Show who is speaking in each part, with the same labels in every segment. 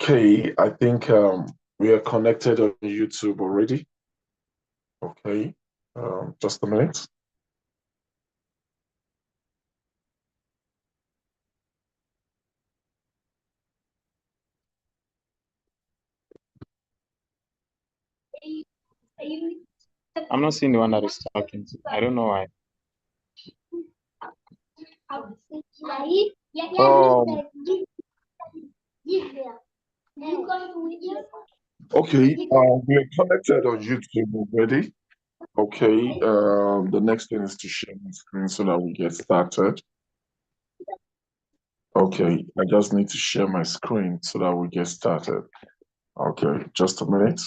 Speaker 1: Okay, I think we are connected on YouTube already. Okay, just a minute.
Speaker 2: I'm not seeing the one that is talking to. I don't know why.
Speaker 1: Um, okay, we are connected on YouTube already. Okay, the next thing is to share my screen so that we get started. Okay, I just need to share my screen so that we get started. Okay, just a minute.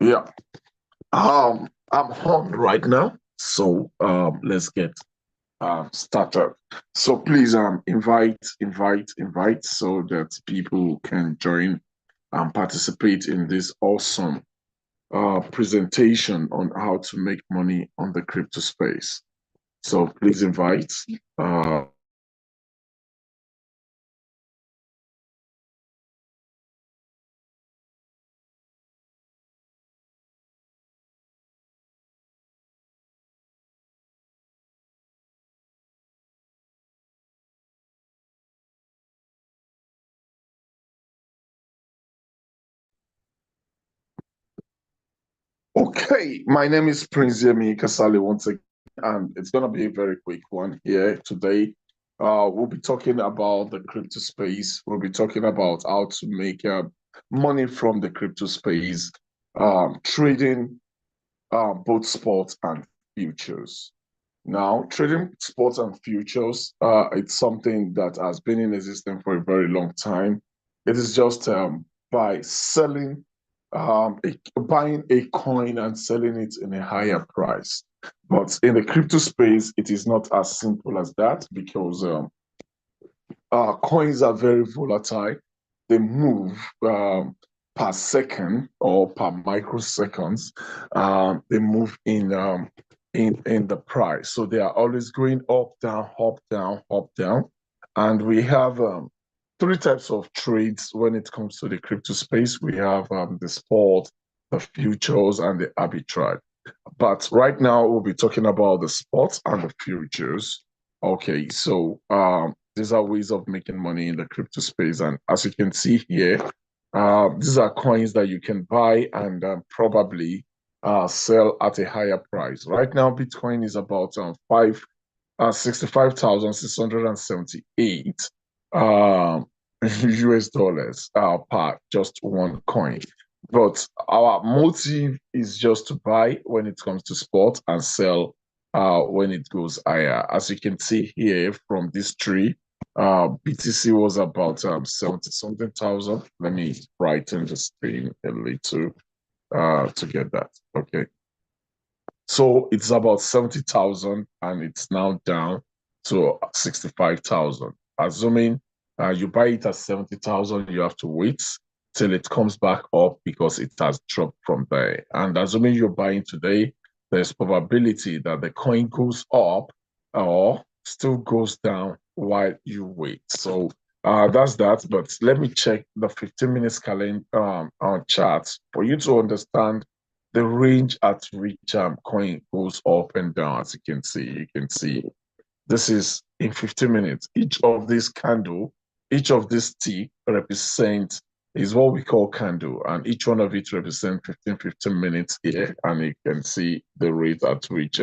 Speaker 1: Yeah, I'm on right now, so let's get started. So please invite so that people can join and participate in this awesome presentation on how to make money on the crypto space. So please invite. Uh, okay, my name is Prince Yemi Kasali once again, and it's gonna be a very quick one here today. We'll be talking about the crypto space. We'll be talking about how to make money from the crypto space, trading both sports and futures. Now, trading sports and futures, it's something that has been in existence for a very long time. It is just by selling, buying a coin and selling it in a higher price. But in the crypto space, it is not as simple as that because coins are very volatile. They move per second or per microseconds. They move in the price, so they are always going up, down, up, down, up, down. And we have three types of trades when it comes to the crypto space. We have the spot, the futures, and the arbitrage. But right now, we'll be talking about the spots and the futures. Okay, so these are ways of making money in the crypto space. And as you can see here, these are coins that you can buy and probably sell at a higher price. Right now, Bitcoin is about 65,678 US dollars per just one coin. But our motive is just to buy when it comes to spot and sell when it goes higher. As you can see here from this tree, BTC was about 70 something thousand. Let me brighten the screen a little to get that. Okay. So it's about 70,000 and it's now down to 65,000. Assuming you buy it at 70,000, you have to wait till it comes back up because it has dropped from there. And assuming you're buying today, there's probability that the coin goes up or still goes down while you wait. So that's that. But let me check the 15 minutes calendar on charts for you to understand the range at which coin goes up and down. As you can see this is in 15 minutes. Each of these candle, each of this tick represents is what we call candle, and each one of it represents 15 minutes here, and you can see the rate at which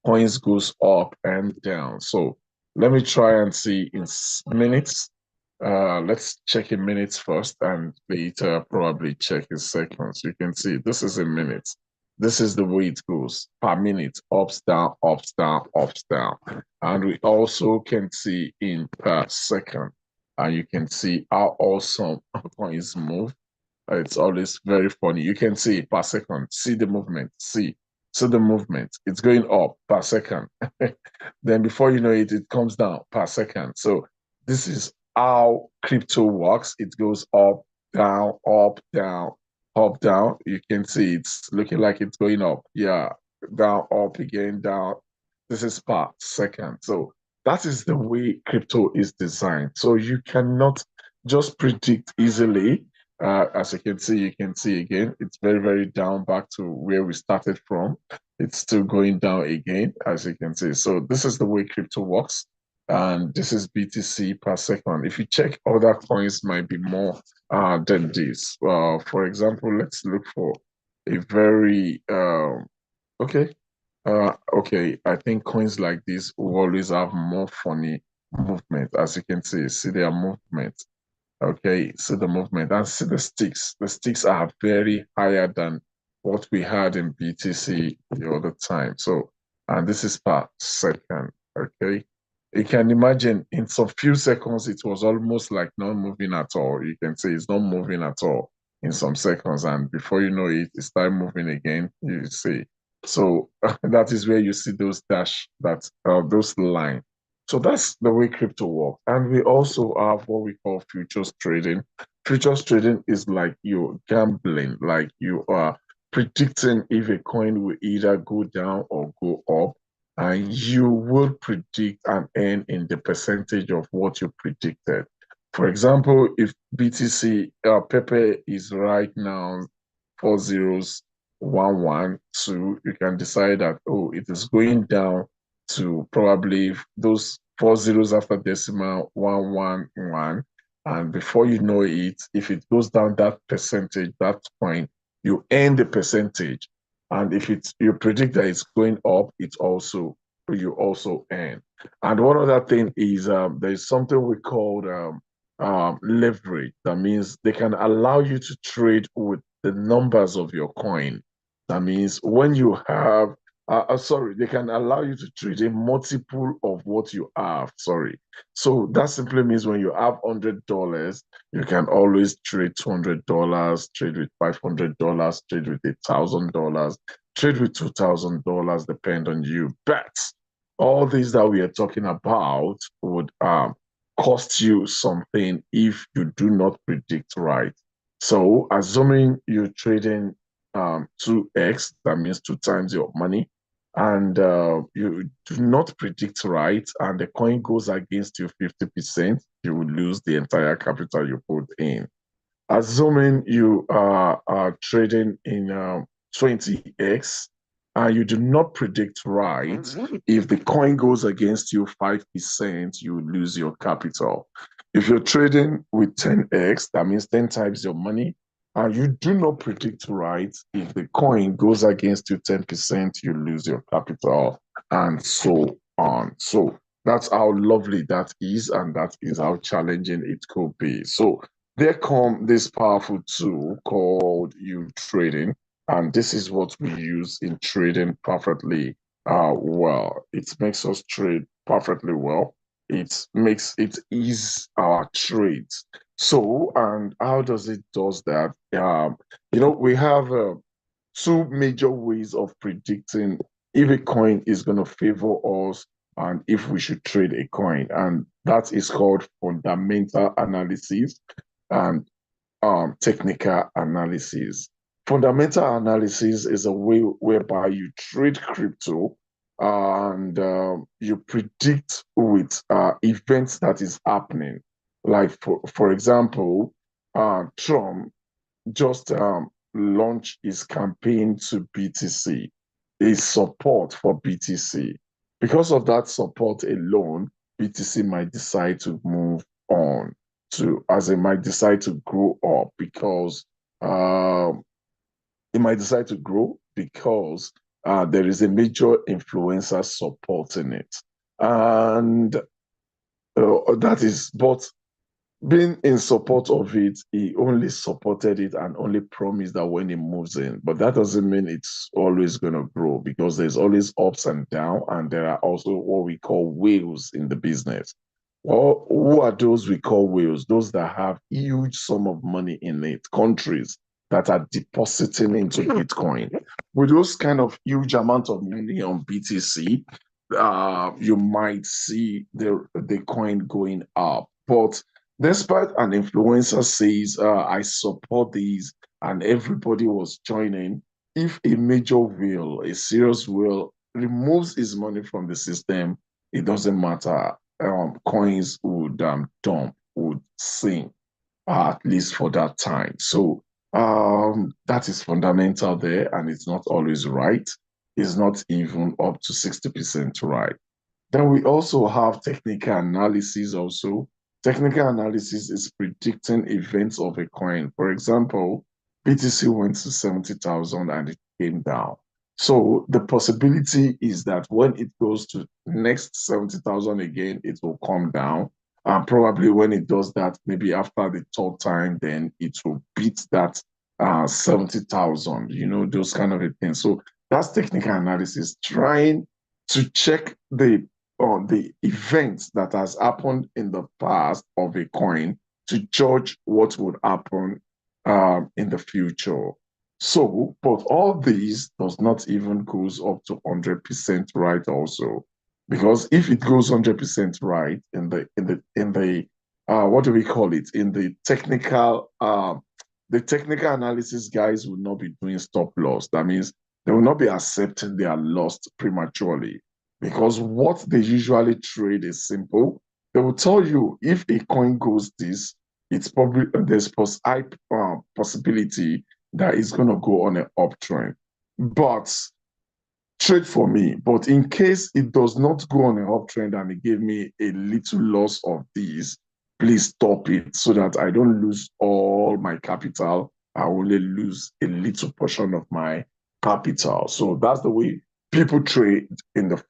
Speaker 1: coins goes up and down. So let me try and see in minutes. Let's check in minutes first and later probably check in seconds. You can see this is in minutes. This is the way it goes per minute, ups, down, ups, down, ups, down. And we also can see in per second. And you can see how awesome coins move. It's always very funny. You can see per second, see the movement, see the movement. It's going up per second. Then before you know it, it comes down per second. So this is how crypto works. It goes up, down, up, down, up, down. You can see it's looking like it's going up. Yeah. down, up again, down. This is per second. So that is the way crypto is designed. So you cannot just predict easily. As you can see again, it's very, very down back to where we started from. It's still going down again, as you can see. So this is the way crypto works. And this is BTC per second. If you check, other coins might be more than this. For example, let's look for a very okay. Okay, I think coins like this will always have more funny movement. As you can see their movement. Okay, see the movement and see the sticks. The sticks are very higher than what we had in BTC the other time. So, and this is per second. Okay, you can imagine in some few seconds it was almost like not moving at all. You can say it's not moving at all in some seconds, and before you know it, it start moving again. You see, so that is where you see those dash that those lines. So that's the way crypto works. And we also have what we call futures trading. Futures trading is like you're gambling, like you are predicting if a coin will either go down or go up. And you will predict and earn in the percentage of what you predicted. For example, if BTC Pepe is right now 40112, you can decide that, oh, it is going down to probably those four zeros after decimal 111. And before you know it, if it goes down that percentage, that point, you earn the percentage. And if it's you predict that it's going up, it's also you also earn. And one other thing is there's something we call leverage. That means they can allow you to trade with the numbers of your coin. That means when you have sorry, they can allow you to trade a multiple of what you have. Sorry. So that simply means when you have $100, you can always trade $200, trade with $500, trade with $1,000, trade with $2,000, depend on you. But all these that we are talking about would cost you something if you do not predict right. So assuming you're trading 2x, that means two times your money, and you do not predict right, and the coin goes against you 50%, you will lose the entire capital you put in. Assuming you are trading in 20x and you do not predict right, if the coin goes against you 5%, you lose your capital. If you're trading with 10x, that means 10 times your money, and you do not predict right, if the coin goes against you 10%, you lose your capital, and so on. So that's how lovely that is, and that is how challenging it could be. So there come this powerful tool called uTrading, and this is what we use in trading perfectly well. It makes us trade perfectly well. It makes it ease our trades. So, and how does it does that? We have two major ways of predicting if a coin is going to favor us and if we should trade a coin, and that is called fundamental analysis and technical analysis. Fundamental analysis is a way whereby you trade crypto and you predict with events that is happening. Like for example, Trump just launched his campaign to BTC, his support for BTC. Because of that support alone, BTC might decide to move on as it might decide to grow up because it might decide to grow because there is a major influencer supporting it. And that is, but being in support of it, he only supported it and only promised that when it moves in. But that doesn't mean it's always going to grow because there's always ups and downs, and there are also what we call whales in the business. Well, who are those we call whales? Those that have huge sum of money in it, countries that are depositing into Bitcoin. With those kind of huge amount of money on BTC, you might see the coin going up. But despite an influencer says, I support these, and everybody was joining, if a major whale, a serious whale, removes his money from the system, it doesn't matter. Coins would dump, would sink, at least for that time. So that is fundamental there, and it's not always right. It's not even up to 60% right. Then we also have technical analysis also. Technical analysis is predicting events of a coin. For example, BTC went to 70,000 and it came down. So the possibility is that when it goes to next 70,000 again, it will come down. And probably when it does that, maybe after the third time, then it will beat that 70,000, those kind of a thing. So that's technical analysis, trying to check the events that has happened in the past of a coin to judge what would happen in the future. So, but all these does not even goes up to 100% right also, because if it goes 100% right in the what do we call it, in the technical analysis guys will not be doing stop loss. That means they will not be accepting they are lost prematurely, because what they usually trade is simple. They will tell you if a coin goes this, it's probably there's high possibility that it's going to go on an uptrend. But trade for me. But in case it does not go on an uptrend and it gave me a little loss of these, please stop it so that I don't lose all my capital. I only lose a little portion of my capital. So that's the way people trade in the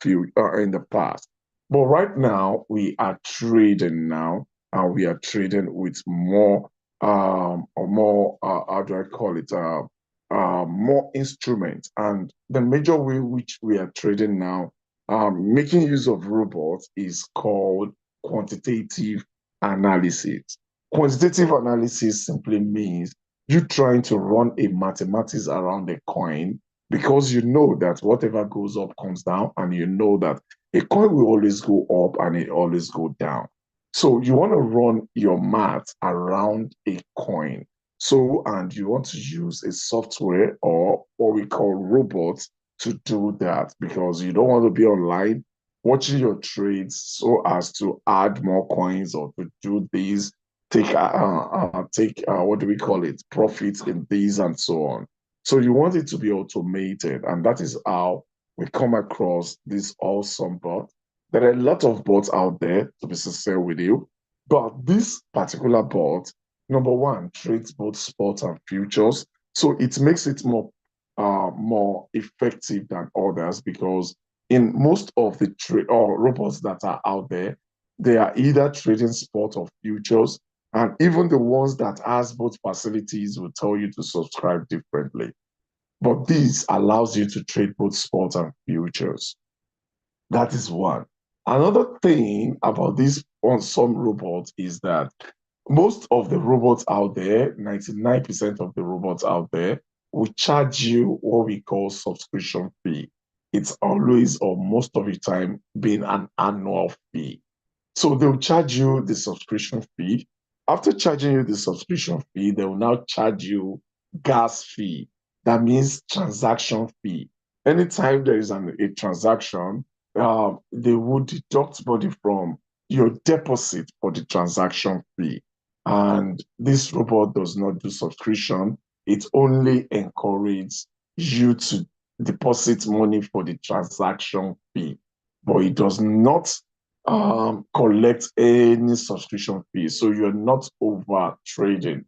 Speaker 1: in the past. But right now we are trading now, and we are trading with more or more how do I call it, more instruments. And the major way which we are trading now, making use of robots, is called quantitative analysis. Quantitative analysis simply means you trying to run a mathematics around a coin, because you know that whatever goes up comes down, and you know that a coin will always go up and it always go down. So you want to run your math around a coin. So, and you want to use a software or what we call robots to do that, because you don't want to be online watching your trades so as to add more coins or to do these, take what do we call it, profits in these and so on. So you want it to be automated, and that is how we come across this awesome bot. There are a lot of bots out there, to be sincere with you, but this particular bot, number one, trades both spot and futures. So it makes it more effective than others, because in most of the or robots that are out there, they are either trading spot or futures. And even the ones that has both facilities will tell you to subscribe differently. But this allows you to trade both spot and futures. That is one. Another thing about this on some robots is that most of the robots out there, 99% of the robots out there, will charge you what we call subscription fee. It's always, or most of the time, being an annual fee. So they'll charge you the subscription fee. After charging you the subscription fee, they will now charge you gas fee. That means transaction fee. Anytime there is a transaction, they would deduct money from your deposit for the transaction fee. And this robot does not do subscription. It only encourages you to deposit money for the transaction fee, but it does not collect any subscription fee. So you're not over trading.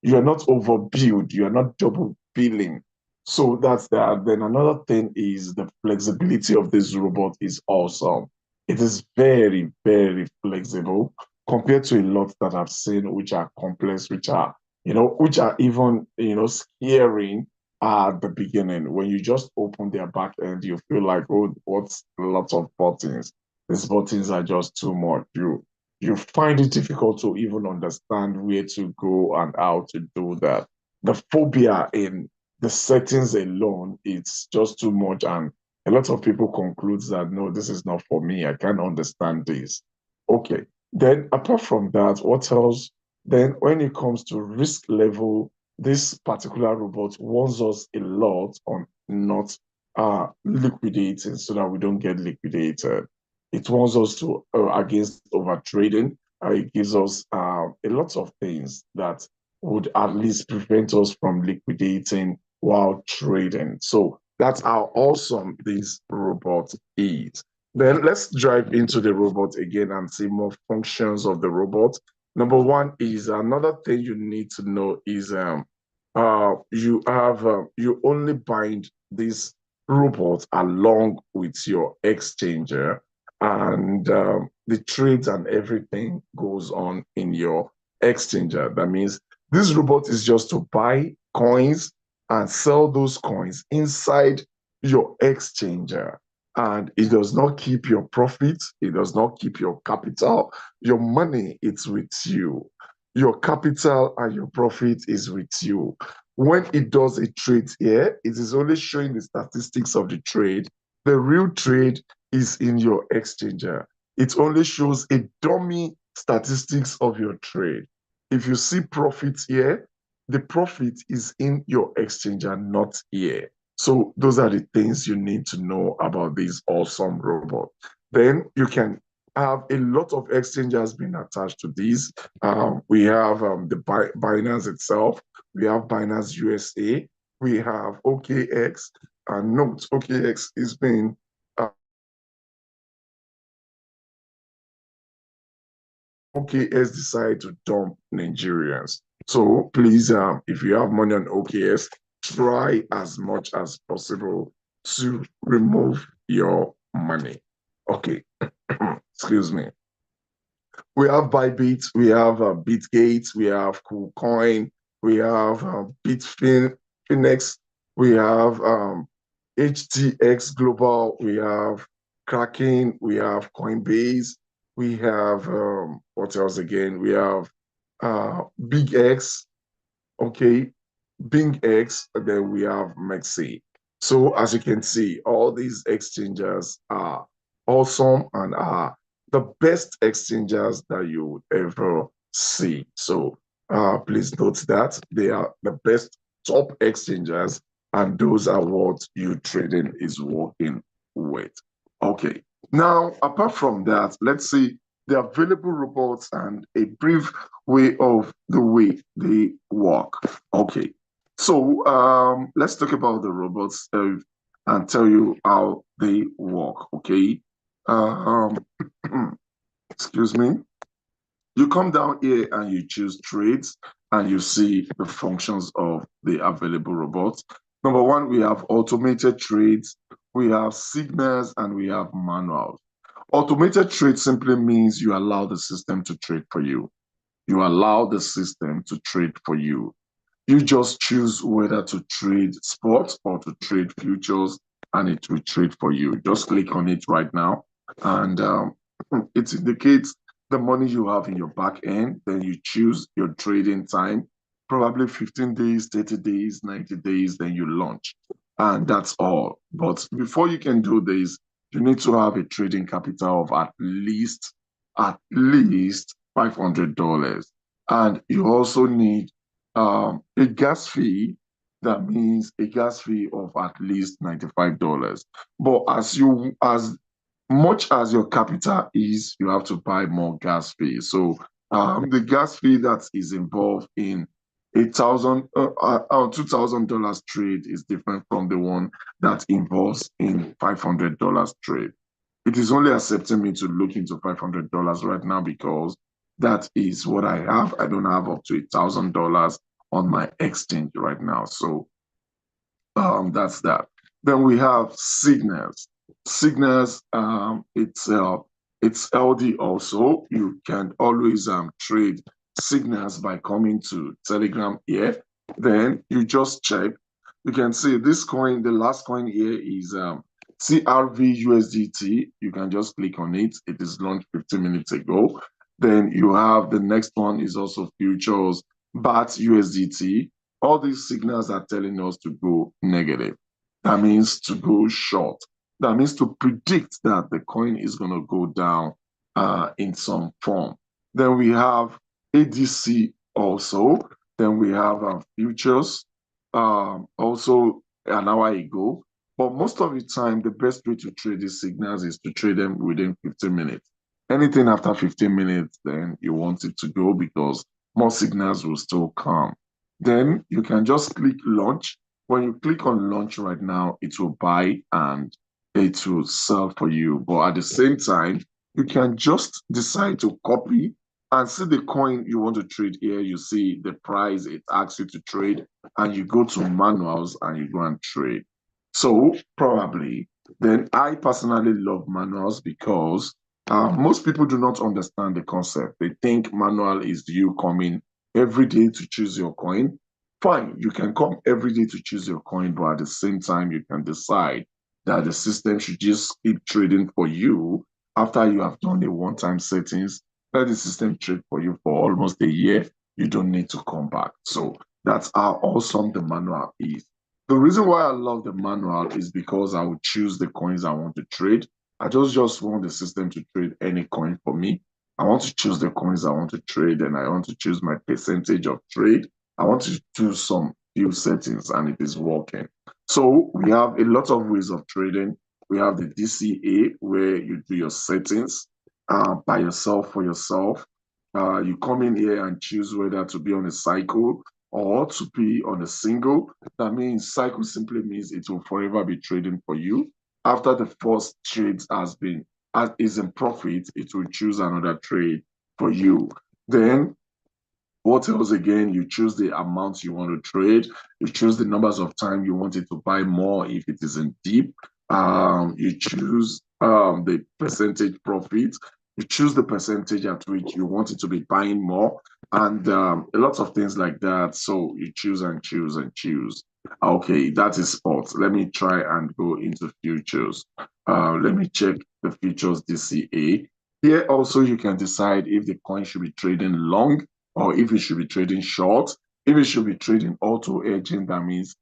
Speaker 1: You're not overbilled. You're not double billing. So that's that. Then another thing is the flexibility of this robot is awesome. It is very, very flexible compared to a lot that I've seen, which are complex, which are even, scaring at the beginning. When you just open their back end, you feel like, oh, what's lots of buttons? These buttons are just too much. You find it difficult to even understand where to go and how to do that. The phobia in the settings alone, it's just too much. And a lot of people conclude that, no, this is not for me. I can't understand this. Okay. Then apart from that, what else? Then when it comes to risk level, this particular robot warns us a lot on not liquidating so that we don't get liquidated. It warns us to against over trading. It gives us a lot of things that would at least prevent us from liquidating while trading. So that's how awesome this robot is. Then let's dive into the robot again and see more functions of the robot. Number one is another thing you need to know is you only bind this robot along with your exchanger, and the trades and everything goes on in your exchanger. That means this robot is just to buy coins and sell those coins inside your exchanger. And it does not keep your profits, it does not keep your capital. Your money, it's with you. Your capital and your profit is with you. When it does a trade here, it is only showing the statistics of the trade. The real trade is in your exchanger. It only shows a dummy statistics of your trade. If you see profits here, the profit is in your exchanger, not here. So those are the things you need to know about this awesome robot. Then you can have a lot of exchanges being attached to these. We have the Binance itself. We have Binance USA. We have OKX. And note, OKX is being OKS decide to dump Nigerians. So please, if you have money on OKS, try as much as possible to remove your money. Okay, excuse me. We have Bybit, we have Bitgate, we have KuCoin, we have Bitfinex, we have HTX Global, we have Kraken, we have Coinbase, we have what else again? We have Big X, okay, Bing X, and then we have Mexi. So as you can see, all these exchanges are awesome and are the best exchanges that you would ever see. So please note that they are the best top exchanges, and those are what uTrading is working with. Okay. Now, apart from that, let's see the available robots and a brief way of the way they work. Okay. So let's talk about the robots and tell you how they work. Okay. Um, excuse me. You come down here and you choose trades and you see the functions of the available robots. Number one, we have automated trades, we have signals, and we have manuals. Automated trade simply means you allow the system to trade for you. You allow the system to trade for you. You just choose whether to trade spot or to trade futures, and it will trade for you. Just click on it right now, and it indicates the money you have in your back end. Then you choose your trading time, probably 15 days, 30 days, 90 days, then you launch. And that's all. But before you can do this, you need to have a trading capital of at least $500. And you also need a gas fee. That means a gas fee of at least $95. But as much as your capital is, you have to buy more gas fee. So the gas fee that is involved in $2,000 trade is different from the one that involves in $500 trade. It is only accepting me to look into $500 right now because that is what I have. I don't have up to $1,000 on my exchange right now. So that's that. Then we have signals. Signals, it's LD also. You can always trade signals by coming to Telegram here. Then you just check. You can see this coin, the last coin here is CRV USDT. You can just click on it. It is launched 15 minutes ago. Then you have the next one is also futures, BAT USDT. All these signals are telling us to go negative. That means to go short. That means to predict that the coin is going to go down in some form. Then we have ADC also. Then we have futures, also an hour ago. But most of the time, the best way to trade these signals is to trade them within 15 minutes. Anything after 15 minutes, then you want it to go because more signals will still come. Then you can just click launch. When you click on launch right now, it will buy and it will sell for you. But at the same time, you can just decide to copy and see the coin you want to trade here. You see the price it asks you to trade, and you go to manuals and you go and trade. So probably, then I personally love manuals because most people do not understand the concept. They think manual is you coming every day to choose your coin. Fine, you can come every day to choose your coin, but at the same time, you can decide that the system should just keep trading for you after you have done the one-time settings. Let the system trade for you for almost a year. You don't need to come back. So that's how awesome the manual is. The reason why I love the manual is because I would choose the coins I want to trade. I just want the system to trade any coin for me. I want to choose the coins I want to trade, and I want to choose my percentage of trade. I want to choose some few settings, and it is working. So we have a lot of ways of trading. We have the DCA where you do your settings by yourself for yourself. You come in here and choose whether to be on a cycle or to be on a single. That means cycle simply means it will forever be trading for you. After the first trade is in profit, it will choose another trade for you. Then what else again? You choose the amount you want to trade. You choose the numbers of time you want it to buy more if it is in deep. You choose the percentage profit. You choose the percentage at which you want it to be buying more, and a lot of things like that. So you choose and choose and choose. Okay, that is sports. Let me try and go into futures. Let me check the futures DCA. Here also you can decide if the coin should be trading long or if it should be trading short. If it should be trading auto hedging, that means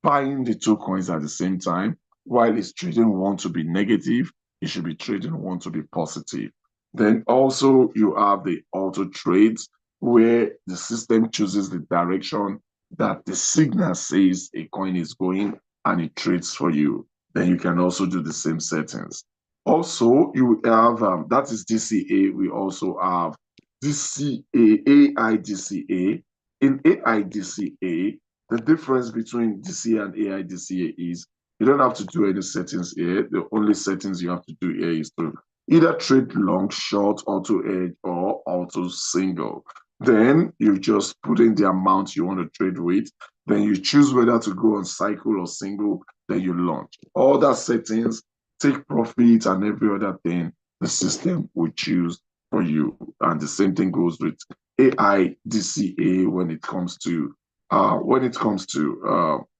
Speaker 1: buying the two coins at the same time. While it's trading one to be negative, it should be trading one to be positive. Then also you have the auto trades where the system chooses the direction that the signal says a coin is going and it trades for you. Then you can also do the same settings. Also, you have that is DCA. We also have DCA, AIDCA. In AIDCA, the difference between DCA and AIDCA is you don't have to do any settings here. The only settings you have to do here is to either trade long, short, auto edge, or auto single. Then you just put in the amount you want to trade with. Then you choose whether to go on cycle or single. Then you launch. All that settings, take profit and every other thing, the system will choose for you. And the same thing goes with AIDCA when it comes to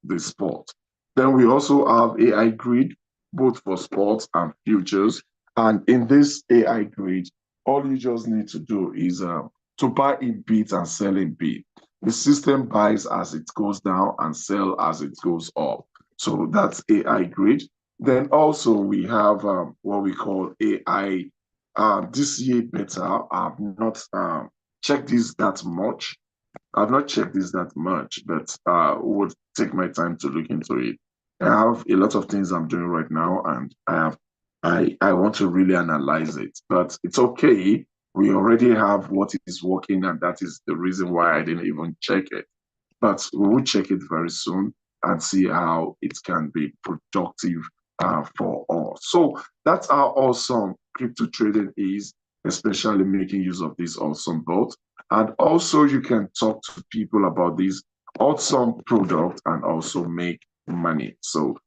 Speaker 1: the sport. Then we also have AI grid, both for sports and futures. And in this AI grid, all you just need to do is to buy in bits and sell in bits. The system buys as it goes down and sell as it goes up. So that's AI grid. Then also we have what we call AI DCA beta. I've not checked this that much. I've not checked this that much, but would take my time to look into it. I have a lot of things I'm doing right now, and I want to really analyze it. But it's okay. We already have what is working, and that is the reason why I didn't even check it. But we will check it very soon and see how it can be productive for all. So that's how awesome crypto trading is, especially making use of this awesome bot. And also, you can talk to people about this awesome product and also make money. So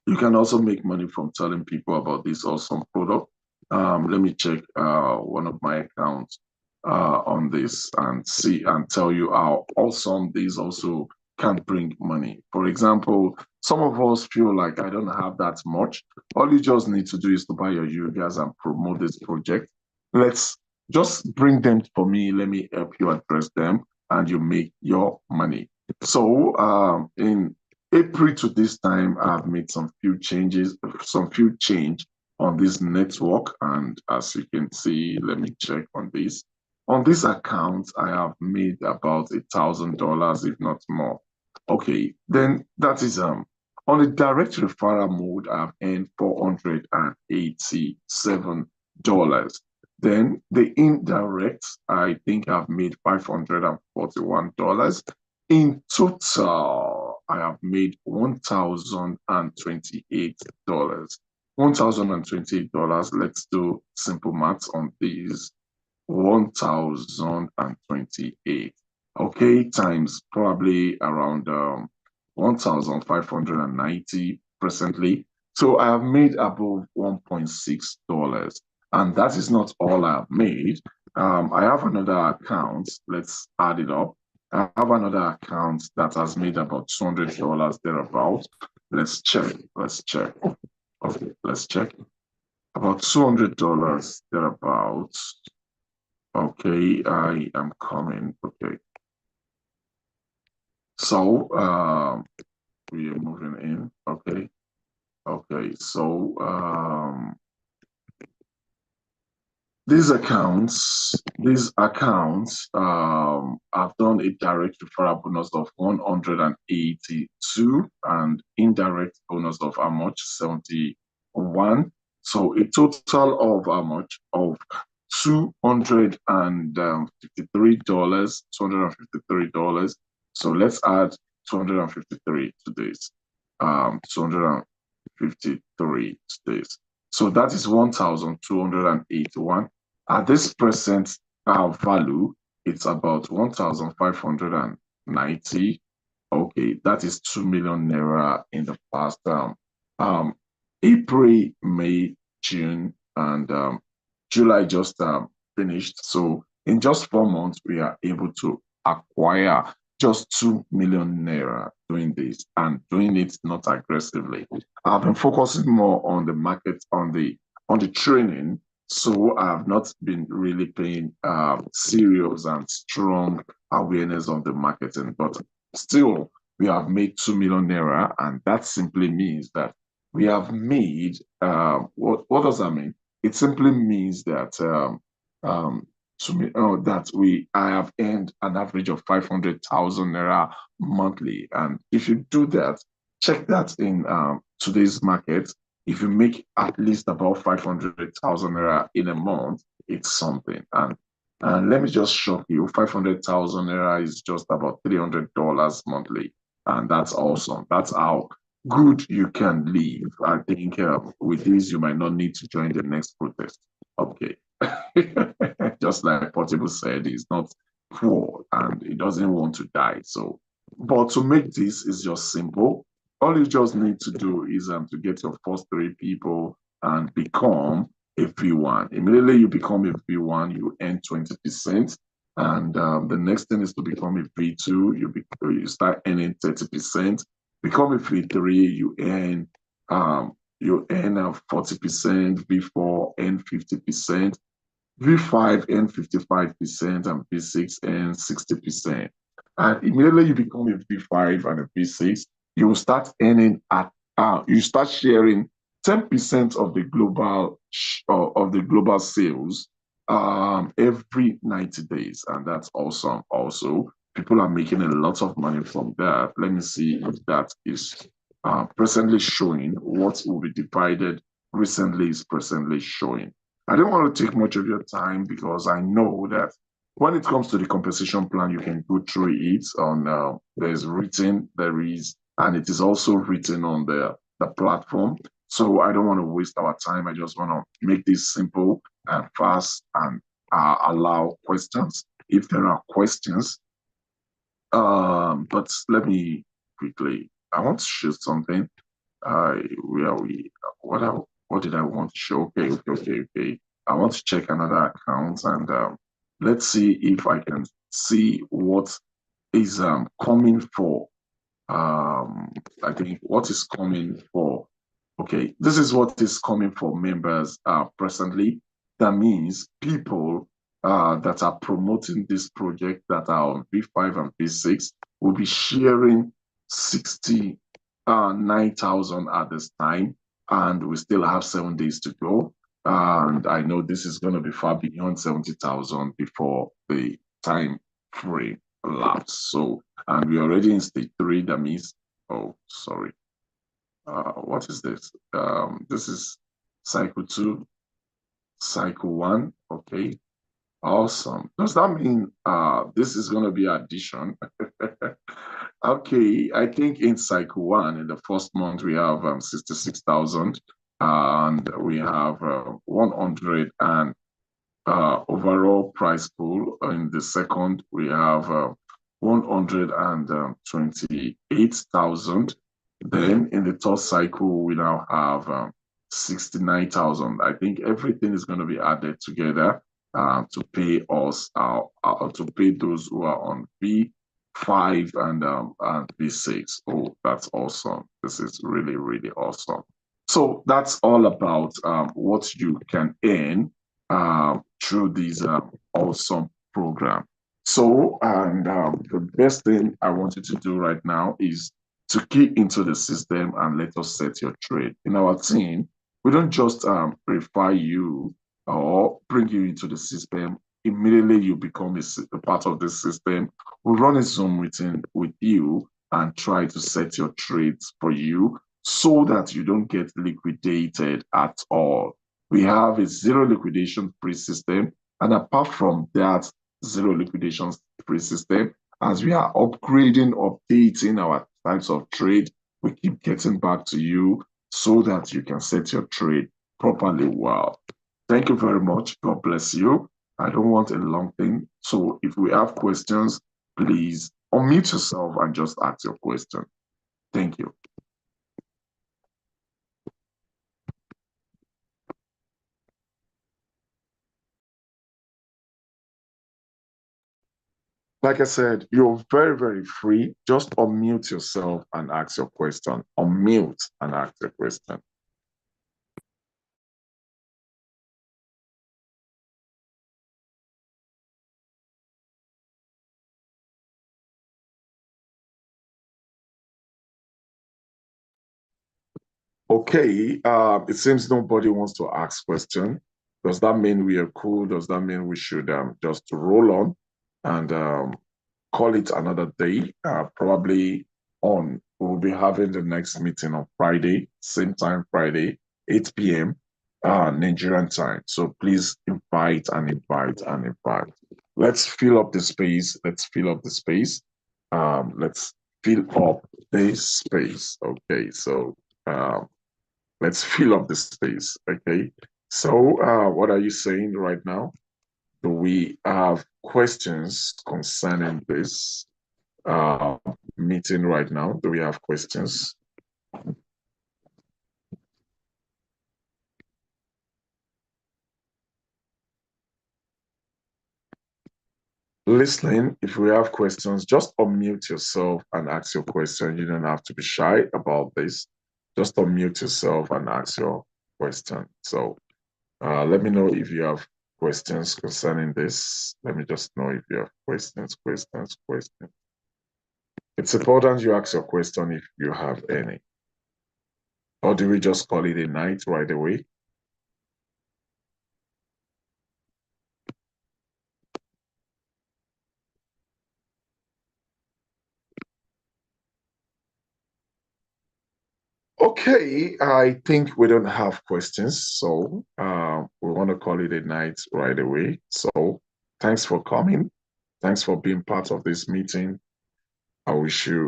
Speaker 1: you can also make money from telling people about this awesome product. Let me check one of my accounts on this and see and tell you how awesome these also can bring money. For example, some of us feel like I don't have that much. All you just need to do is to buy your UGAs and promote this project. Let's just bring them for me. Let me help you address them and you make your money. So in April to this time, I've made some few changes, some few change on this network. And as you can see, let me check on this. On this account, I have made about $1,000, if not more. Okay, then that is on the direct referral mode, I've earned $487. Then the indirect, I think I've made $541. In total, I have made $1,028. $1,028. Let's do simple maths on these. 1,028. Okay, times probably around 1,590 presently. So I have made above $1.6. And that is not all I have made. I have another account. Let's add it up. I have another account that has made about $200 thereabouts. Let's check. Let's check. Okay, let's check. About $200 thereabouts. Okay, I am coming. Okay. So we are moving in. Okay. Okay. So these accounts, I've done a direct referral bonus of 182 and indirect bonus of how much? 71. So a total of how much? Of $253. $253. So let's add 253 to this. 253 to this. So that is 1,281. At this present value, it's about 1,590. Okay, that is 2 million naira in the past April, May, June, and July just finished. So in just 4 months, we are able to acquire just 2 million naira doing this and doing it not aggressively. I've been focusing more on the market, on the training. So I have not been really paying serious and strong awareness on the marketing, but still we have made 2 million naira, and that simply means that we have made what does that mean? It simply means that I have earned an average of 500,000 naira monthly, and if you do that, check that in today's market. If you make at least about 500,000 naira in a month, it's something. And let me just shock you, 500,000 naira is just about $300 monthly, and that's awesome. That's how good you can live. I think with this, you might not need to join the next protest. Okay. Just like Portable said, he's not poor and he doesn't want to die. So, but to make this is just simple. All you just need to do is to get your first three people and become a V1. Immediately you become a V1, you earn 20%. And the next thing is to become a V2, you start earning 30%. Become a V3, you earn 40%, V4 earn 50%, V5 earn 55%, and V6 earn 60%. And immediately you become a V5 and a V6, you will start earning you start sharing 10% of the global sales every 90 days. And that's awesome. Also, people are making a lot of money from that. Let me see if that is presently showing. What will be divided recently is presently showing. I don't want to take much of your time because I know that when it comes to the compensation plan, you can go through it on there is, and it is also written on the platform. So I don't want to waste our time. I just want to make this simple and fast and allow questions if there are questions. But let me quickly, I want to show something. Where are we? What did I want to show? Okay. I want to check another account and let's see if I can see what is coming for. I think what is coming for. Okay, this is what is coming for members presently. That means people that are promoting this project that are on V5 and V6 will be sharing 69,000 at this time, and we still have 7 days to go. And I know this is going to be far beyond 70,000 before the time frame lapse. So, and we're already in stage three. That means, oh, sorry. What is this? This is cycle two, cycle one. Okay, awesome. Does that mean this is going to be addition? Okay, I think in cycle one, in the first month, we have 66,000, and we have 100 and overall price pool. In the second, we have 128,000. Then in the third cycle, we now have 69,000. I think everything is going to be added together to pay us to pay those who are on B5 and B6. Oh, that's awesome. This is really, really awesome. So that's all about what you can earn through this awesome program. So, and the best thing I want you to do right now is to key into the system and let us set your trade. In our team, we don't just refer you or bring you into the system. Immediately you become a part of the system. We run a Zoom meeting with you and try to set your trades for you so that you don't get liquidated at all. We have a zero liquidation free system. And apart from that zero liquidation free system, as we are upgrading, updating our types of trade, we keep getting back to you so that you can set your trade properly well. Thank you very much. God bless you. I don't want a long thing. So if we have questions, please unmute yourself and just ask your question. Thank you. Like I said, you're very, very free. Just unmute yourself and ask your question. Unmute and ask your question. Okay, it seems nobody wants to ask question. Does that mean we are cool? Does that mean we should just roll on and call it another day? Probably on. We'll be having the next meeting on Friday, same time Friday, 8 p.m. Nigerian time. So please invite and invite and invite. Let's fill up the space. Let's fill up the space. Let's fill up the space. Okay, so let's fill up the space. Okay, so what are you saying right now? Do we have questions concerning this uh, meeting right now? Do we have questions? Listening, if we have questions, just unmute yourself and ask your question. You don't have to be shy about this. Just unmute yourself and ask your question. So let me know if you have questions concerning this. Let me just know if you have questions. It's important you ask your question if you have any. Or do we just call it a night right away? Okay, I think we don't have questions, so we want to call it a night right away. So thanks for coming. Thanks for being part of this meeting. I wish you